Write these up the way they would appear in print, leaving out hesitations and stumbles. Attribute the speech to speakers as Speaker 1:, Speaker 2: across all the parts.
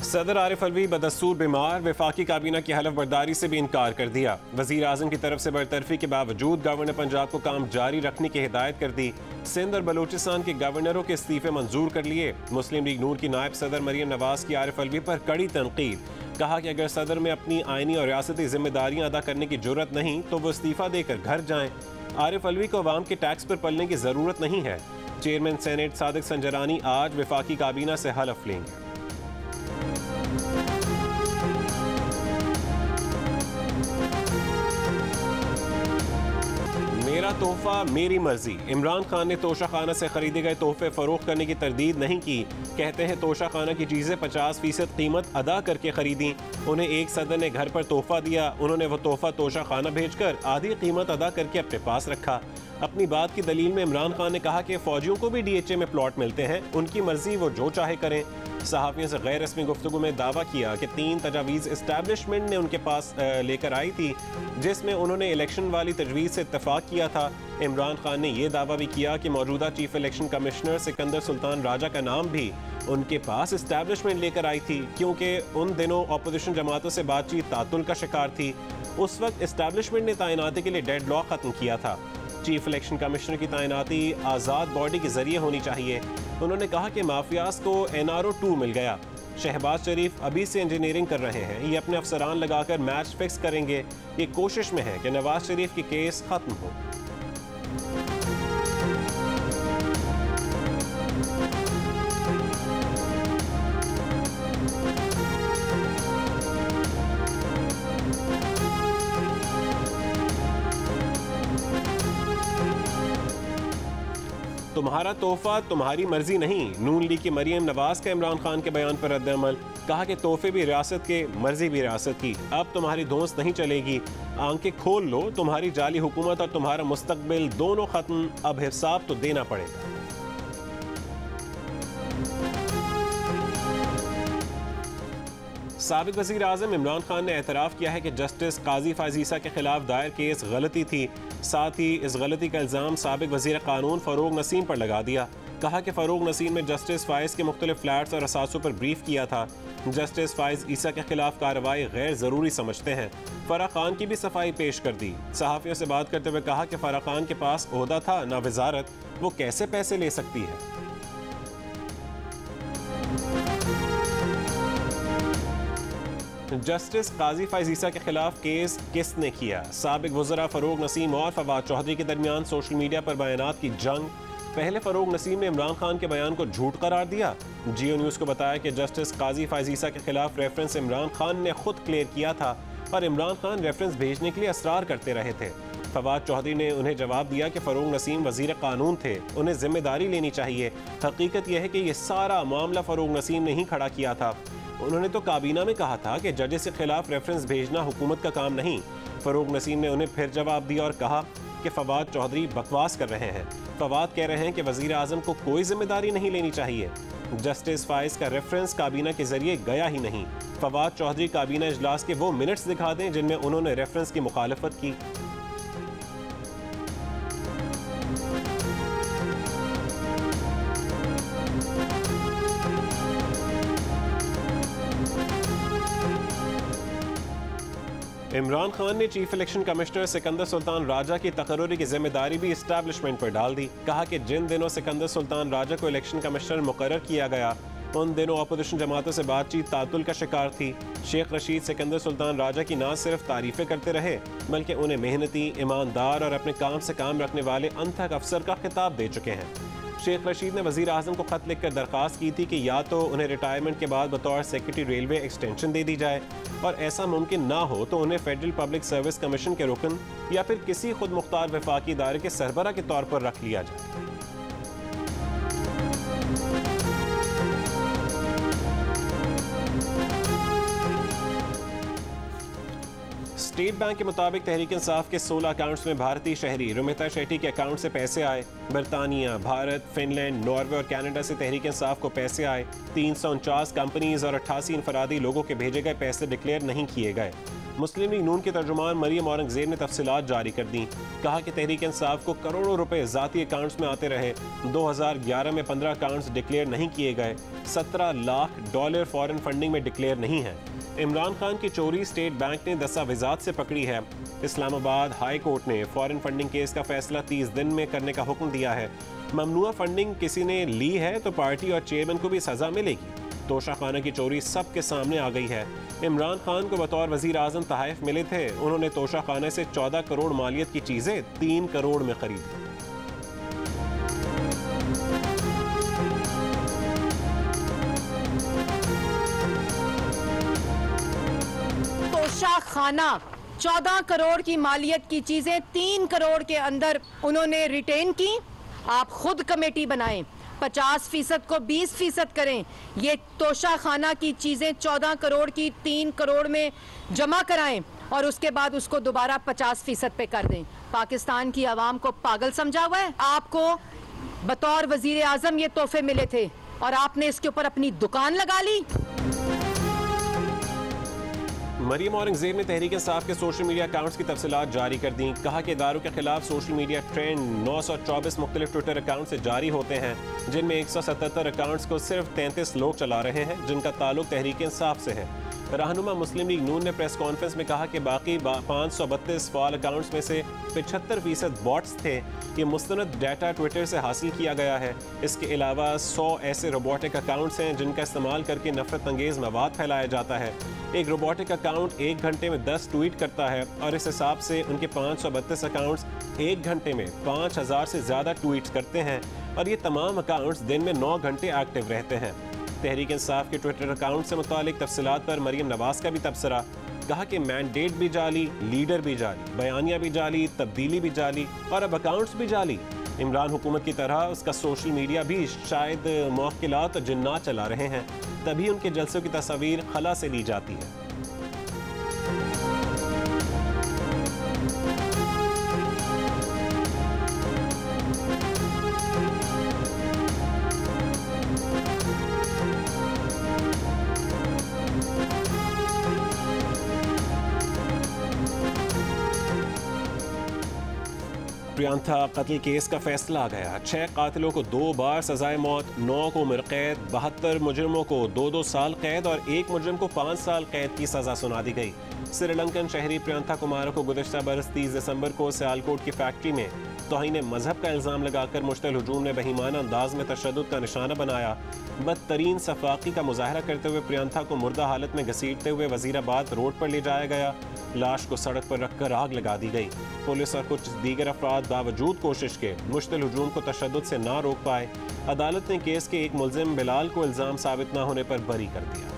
Speaker 1: सदर आरिफ अलवी बदस्तूर बीमार, वफाकी काबीना की हलफ बर्दारी से भी इनकार कर दिया। वजीर आजम की तरफ से बरतरफी के बावजूद गवर्नर पंजाब को काम जारी रखने की हिदायत कर दी। सिंध और बलूचिस्तान के गवर्नरों के इस्तीफे मंजूर कर लिए। मुस्लिम लीग नून की नायब सदर मरियम नवाज की आरिफ अलवी पर कड़ी तनकीद। कहा कि अगर सदर में अपनी आईनी और रियासती जिम्मेदारियां अदा करने की जरूरत नहीं तो वो इस्तीफा देकर घर जाएं। आरिफ अलवी को अवाम के टैक्स पर पलने की जरूरत नहीं है। चेयरमैन सेनेट सादिक संजरानी आज वफाकी काबीना से हलफ लेंगे। मेरा तोहफा मेरी मर्जी। इमरान खान ने तोशा खाना से खरीदे गए तोहफे फरोख्त करने की तरदीद नहीं की। कहते हैं तोशा खाना की चीजें 50% कीमत अदा करके खरीदी। उन्हें एक सदर ने घर पर तोहफा दिया, उन्होंने वो तोहफा तोशा खाना भेजकर आधी कीमत अदा करके अपने पास रखा। अपनी बात की दलील में इमरान खान ने कहा कि फौजियों को भी DHA में प्लॉट मिलते हैं, उनकी मर्जी, वो जो चाहे करें। सहाफियों से गैर रस्मी गुफ्तगू में दावा किया कि 3 तजावीज़ इस्टेब्लिशमेंट ने उनके पास लेकर आई थी, जिसमें उन्होंने इलेक्शन वाली तजवीज़ से इत्तफाक किया था। इमरान खान ने यह दावा भी किया कि मौजूदा chief election commissioner Sikandar Sultan Raja का नाम भी उनके पास इस्टेब्लिशमेंट लेकर आई थी, क्योंकि उन दिनों अपोजिशन जमातों से बातचीत तातुल का शिकार थी। उस वक्त इस्टेब्लिशमेंट ने तैनाती के लिए डेडलॉक खत्म किया था। चीफ इलेक्शन कमिश्नर की तैनाती आज़ाद बॉडी के जरिए होनी चाहिए। उन्होंने कहा कि माफियाज को NRO 2 मिल गया। शहबाज शरीफ अभी से इंजीनियरिंग कर रहे हैं, ये अपने अफसरान लगाकर मैच फिक्स करेंगे। ये कोशिश में है कि नवाज शरीफ की केस खत्म हो। तुम्हारा तोहफा तुम्हारी मर्जी नहीं। नून लीग की मरियम नवाज का इमरान खान के बयान पर रद्द-ए-अमल। कहा कि तोहफे भी रियासत के, मर्जी भी रियासत की। अब तुम्हारी धौंस नहीं चलेगी। आंखें खोल लो, तुम्हारी जाली हुकूमत और तुम्हारा मुस्तकबिल दोनों खत्म। अब हिसाब तो देना पड़ेगा। साबिक वज़ीर आज़म इमरान खान ने एतराफ़ किया है कि जस्टिस काजी फायज़ के खिलाफ दायर केस गलती थी। साथ ही इस गलती का इल्ज़ाम साबिक वज़ीर कानून फ़रूग नसीम पर लगा दिया। कहा कि फ़रूग नसीम ने जस्टिस फ़ाइज़ के मुख्तलिफ फ्लैट्स और असासों पर ब्रीफ किया था। जस्टिस फ़ाइज़ ईसा के खिलाफ कार्रवाई गैर ज़रूरी समझते हैं। फ़राह खान की भी सफाई पेश कर दी। सहाफ़ियों से बात करते हुए कहा कि फ़राह खान के पास ओहदा था ना वजारत, वो कैसे पैसे ले सकती है। जस्टिस काजी फायज़ के खिलाफ केस किसने किया? साबिक वज़रा फ़रूग नसीम और फवाद चौधरी के दरमियान सोशल मीडिया पर बयानात की जंग। पहले फ़रूग नसीम ने इमरान खान के बयान को झूठ करार दिया। जियो न्यूज़ को बताया कि जस्टिस काजी फायज़ के खिलाफ रेफरेंस इमरान खान ने खुद क्लियर किया था और इमरान खान रेफरेंस भेजने के लिए असरार करते रहे थे। फवाद चौधरी ने उन्हें जवाब दिया कि फ़रूग नसीम वज़ीर कानून थे, उन्हें जिम्मेदारी लेनी चाहिए। हकीकत यह है कि यह सारा मामला फ़रूग नसीम ने ही खड़ा किया था। उन्होंने तो काबीना में कहा था कि जजेस के खिलाफ रेफरेंस भेजना हुकूमत का काम नहीं। फ़रूग नसीम ने उन्हें फिर जवाब दिया और कहा कि फवाद चौधरी बकवास कर रहे हैं। फवाद कह रहे हैं कि वज़ीर आज़म को कोई जिम्मेदारी नहीं लेनी चाहिए। जस्टिस फ़ाइज़ का रेफरेंस काबीना के जरिए गया ही नहीं। फवाद चौधरी काबीना इजलास के वो मिनट्स दिखा दें जिनमें उन्होंने रेफरेंस की मुखालफत की। इमरान खान ने chief election commissioner Sikandar Sultan Raja की तकर्रुरी की जिम्मेदारी भी इस्टेब्लिशमेंट पर डाल दी। कहा कि जिन दिनों सिकंदर सुल्तान राजा को इलेक्शन कमिश्नर मुकर्रर किया गया, उन दिनों अपोजिशन जमातों से बातचीत तातुल का शिकार थी। शेख रशीद सिकंदर सुल्तान राजा की न सिर्फ तारीफें करते रहे, बल्कि उन्हें मेहनती, ईमानदार और अपने काम से काम रखने वाले अनथक अफसर का खिताब दे चुके हैं। शेख रशीद ने वज़ीर आज़म को ख़त लिखकर दरख्वास्त की थी कि या तो उन्हें रिटायरमेंट के बाद बतौर सेक्रेटरी रेलवे एक्सटेंशन दे दी जाए, और ऐसा मुमकिन ना हो तो उन्हें फेडरल पब्लिक सर्विस कमीशन के रुकन या फिर किसी खुद मुख्तार वफाकी इदारे के सरबरा के तौर पर रख लिया जाए। स्टेट बैंक के मुताबिक तहरीक इंसाफ के 16 अकाउंट्स में भारतीय शहरी रुमिता शेट्टी के अकाउंट से पैसे आए। बरतानिया, भारत, फिनलैंड, नॉर्वे और कनाडा से तहरीक इंसाफ को पैसे आए। 349 कंपनीज और 88 इनफरादी लोगों के भेजे गए पैसे डिक्लेयर नहीं किए गए। मुस्लिम लीग नून के तर्जुमान मरियम औरंगजेब ने तफसीलात जारी कर दी। कहा कि तहरीक इंसाफ को करोड़ों रुपए जाती अकाउंट्स में आते रहे। 2011 में 15 अकाउंट्स डिक्लेयर नहीं किए गए। $17 लाख फॉरेन फंडिंग में डिक्लेयर नहीं है। इमरान खान की चोरी स्टेट बैंक ने दस्तावेजात से पकड़ी है। इस्लामाबाद हाई कोर्ट ने फॉरेन फंडिंग केस का फैसला 30 दिन में करने का हुक्म दिया है। ममनुआ फंडिंग किसी ने ली है तो पार्टी और चेयरमैन को भी सजा मिलेगी। तोशा खाना की चोरी सबके सामने आ गई है। इमरान खान को बतौर वजीर आजम तहफ़ मिले थे। उन्होंने तोशा खाने से 14 करोड़ मालियत की चीजें 3 करोड़ में खरीदी।
Speaker 2: तोशा खाना 14 करोड़ की मालियत की चीजें 3 करोड़ के अंदर उन्होंने रिटेन की। आप खुद कमेटी बनाएं, 50% को 20% करें। ये तोशा खाना की चीजें 14 करोड़ की 3 करोड़ में जमा कराएं और उसके बाद उसको दोबारा 50% पे कर दें। पाकिस्तान की आवाम को पागल समझा हुआ है। आपको बतौर वजीर आजम ये तोहफे मिले थे और आपने इसके ऊपर अपनी दुकान लगा ली।
Speaker 1: मरियम औरंगजेब ने तहरीक इंसाफ के सोशल मीडिया अकाउंट्स की तफसीलात जारी कर दी। कहा कि इदारों के खिलाफ सोशल मीडिया ट्रेंड 924 मुख्तलिफ ट्विटर अकाउंट से जारी होते हैं, जिनमें 177 अकाउंट्स को सिर्फ 33 लोग चला रहे हैं, जिनका ताल्लुक तहरीक इंसाफ से है। रहनुमा मुस्लिम लीग नून ने प्रेस कॉन्फ्रेंस में कहा कि बाकी 532 फाल अकाउंट्स में से 75% बॉट्स थे। ये मुस्तनद डाटा ट्विटर से हासिल किया गया है। इसके अलावा 100 ऐसे रोबोटिक अकाउंट्स हैं जिनका इस्तेमाल करके नफरत अंगेज मवाद फैलाया जाता है। एक रोबोटिक अकाउंट 1 घंटे में 10 ट्वीट करता है और इस हिसाब से उनके 532 अकाउंट्स 1 घंटे में 5000 से ज़्यादा ट्वीट्स करते हैं और ये तमाम अकाउंट्स दिन में 9 घंटे एक्टिव रहते हैं। तहरीक इंसाफ के ट्विटर अकाउंट से मुतालिक तफसीलात पर मरियम नवाज का भी तबसरा। कहा कि मैंडेट भी जाली, लीडर भी जाली, बयानिया भी जाली, तब्दीली भी जाली और अब अकाउंट्स भी जाली। इमरान हुकूमत की तरह उसका सोशल मीडिया भी शायद मौकिलात और जिन्नात चला रहे हैं, तभी उनके जलसों की तस्वीर खला से ली जाती है। प्रियंथा कत्ल केस का फैसला आ गया। 6 कातिलों को 2 बार सजाए मौत, 9 को उम्र कैद, 72 मुजरिमों को 2-2 साल कैद और 1 मुजरिम को 5 साल कैद की सजा सुना दी गई। श्रीलंकन शहरी प्रियंथा कुमार को गुज़िश्ता बरस 30 दिसंबर को सियालकोट की फैक्ट्री में तौहीन मजहब का इल्ज़ाम लगाकर मुश्तल हुजूम ने बेईमाना अंदाज में तशद्दुद का निशाना बनाया। बदतरीन सफाकी का मुजाहरा करते हुए प्रियंथा को मुर्दा हालत में घसीटते हुए वजीराबाद रोड पर ले जाया गया। लाश को सड़क पर रखकर आग लगा दी गई। पुलिस और कुछ दीगर अफराद बावजूद कोशिश के मुश्तल हुजूम को तशद्दुद से ना रोक पाए। अदालत ने केस के एक मुलजिम बिलाल को इल्ज़ाम साबित न होने पर बरी कर दिया।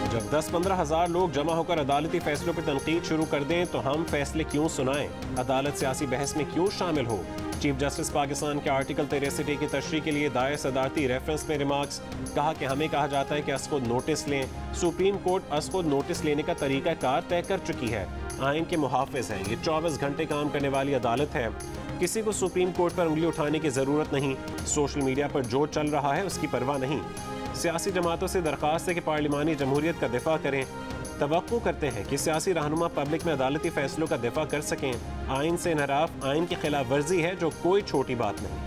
Speaker 1: जब 10-15 हज़ार लोग जमा होकर अदालती फैसलों पर तनकीद शुरू कर दें तो हम फैसले क्यों सुनाएं? अदालत सियासी बहस में क्यों शामिल हो? चीफ जस्टिस पाकिस्तान के आर्टिकल 63 की तशरीह के लिए दायर सदारती रेफरेंस में रिमार्क्स। कहा कि हमें कहा जाता है कि असखुद नोटिस लें। सुप्रीम कोर्ट असखुद नोटिस लेने का तरीका कार तय कर चुकी है। आइन के मुहाफिज हैं। ये 24 घंटे काम करने वाली अदालत है। किसी को सुप्रीम कोर्ट पर उंगली उठाने की ज़रूरत नहीं। सोशल मीडिया पर जो चल रहा है उसकी परवाह नहीं। सियासी जमातों से दरख्वास्त है कि पार्लिमानी जमहूरियत का दिफा करें। तवक्को करते हैं कि सियासी रहनुमा पब्लिक में अदालती फैसलों का दिफा कर सकें। आइन से इनहराफ आइन की खिलाफ वर्जी है, जो कोई छोटी बात नहीं।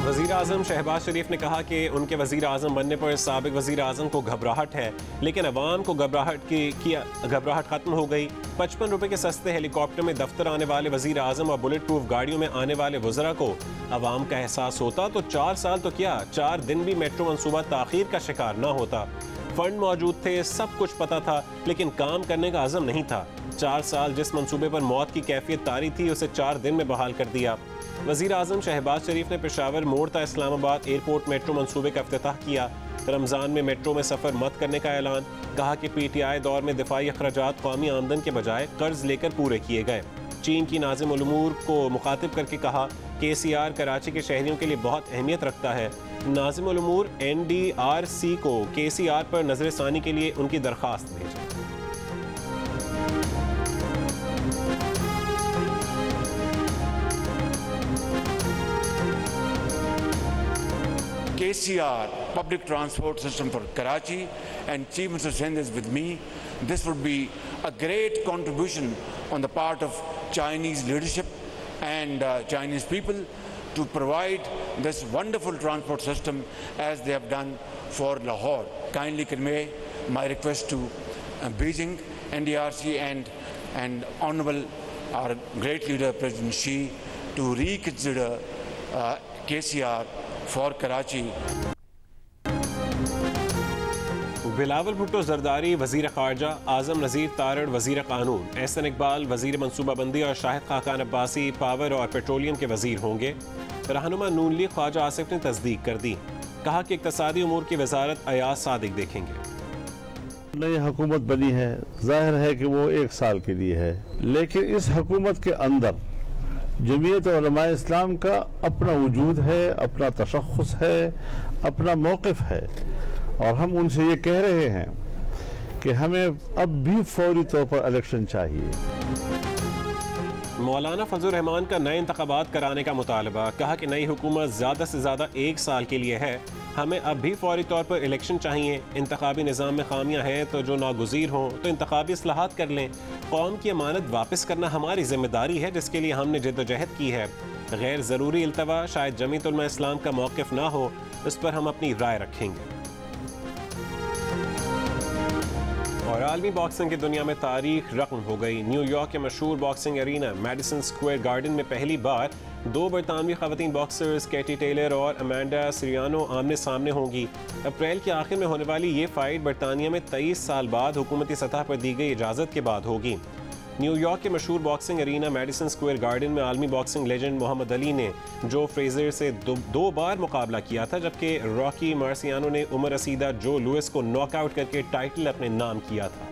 Speaker 1: वज़ीर आज़म शहबाज शरीफ ने कहा कि उनके वज़ीर आज़म बनने पर साबिक़ वज़ीर आज़म को घबराहट है, लेकिन अवाम को घबराहट ख़त्म हो गई। 55 रुपये के सस्ते हेलीकॉप्टर में दफ्तर आने वाले वज़ीर आज़म और बुलेट प्रूफ गाड़ियों में आने वाले वज़रा को अवाम का एहसास होता तो 4 साल तो क्या 4 दिन भी मेट्रो मनसूबा ताख़ीर का शिकार ना होता। फंड मौजूद थे, सब कुछ पता था, लेकिन काम करने का अज़म नहीं था। 4 साल जिस मंसूबे पर मौत की कैफियत तारी थी उसे 4 दिन में बहाल कर दिया। वज़ीर आज़म शहबाज शरीफ ने पेशावर मोड़ता इस्लामाबाद एयरपोर्ट मेट्रो मंसूबे का इफ्तिताह किया। रमज़ान में मेट्रो में सफ़र मत करने का ऐलान। कहा कि PTI दौर में दिफाई अखराजात कौमी आमदन के बजाय कर्ज लेकर पूरे किए गए। चीन की नाज़िम उल उमूर को मुखातिब करके कहा KCR कराची के शहरियों के लिए बहुत अहमियत रखता है। नाज़िम उल उमूर NDRC को KCR पर नज़रसानी के लिए उनकी दरख्वास्त भेजें।
Speaker 3: KCR public transport system for Karachi, and Chief Minister Sindh is with me. This would be a great contribution on the part of Chinese leadership and Chinese people to provide this wonderful transport system as they have done for Lahore. Kindly convey my request to Beijing, NDRC and Honorable our great leader President Xi to reconsider KCR for Karachi.
Speaker 1: Bilawal Bhutto Zardari वजीर खारजा, आजम नज़ीर तारड़ वजीर कानून, एहसन इकबाल वजीर मनसूबाबंदी और Shahid Khaqan Abbasi power और petroleum के वजीर होंगे। रहनुमा नून लीग ख्वाजा आसिफ ने तस्दीक कर दी, कहा कि इक्तसादी उमूर की वजारत अयाज सादिक देखेंगे।
Speaker 4: नई हुकूमत बनी है, जाहिर है कि वो 1 साल के लिए है, लेकिन इस हुकूमत के अंदर जमीयत उलमा इस्लाम का अपना वजूद है, अपना तशख़्ख़ुस है, अपना मौक़िफ़ है, और हम उनसे ये कह रहे हैं कि हमें अब भी फौरी तौर पर इलेक्शन चाहिए।
Speaker 1: मौलाना फजलुर रहमान का नए इंतखाबात कराने का मुतालबा, कहा कि नई हुकूमत ज़्यादा से ज़्यादा 1 साल के लिए है, हमें अब भी फौरी तौर पर इलेक्शन चाहिए। इंतखाबी निज़ाम में खामियां हैं तो जो नागुज़ीर हों तो इंतखाबी इस्लाहात कर लें। कौम की अमानत वापस करना हमारी जिम्मेदारी है जिसके लिए हमने जद्दोजहद की है। गैर ज़रूरी इल्तवा शायद जमीयत उलमा इस्लाम का मौक़िफ़ ना हो, इस पर हम अपनी राय रखेंगे। और आलमी बॉक्सिंग की दुनिया में तारीख रकम हो गई। न्यूयॉर्क के मशहूर boxing arena Madison Square garden में पहली बार 2 बरतानवी ख़वातीन बॉक्सर्स कैटी टेलर और अमांडा सिरियानो आमने सामने होंगी। अप्रैल के आखिर में होने वाली ये फाइट बरतानिया में 23 साल बाद हुकूमती सतह पर दी गई इजाज़त के बाद होगी। न्यूयॉर्क के मशहूर boxing arena Madison Square garden में आलमी बॉक्सिंग लेजेंड मोहम्मद अली ने जो फ्रेजर से दो बार मुकाबला किया था, जबकि रॉकी मार्सियानो ने उमर रसीदा जो लुइस को नॉकआउट करके टाइटल अपने नाम किया था।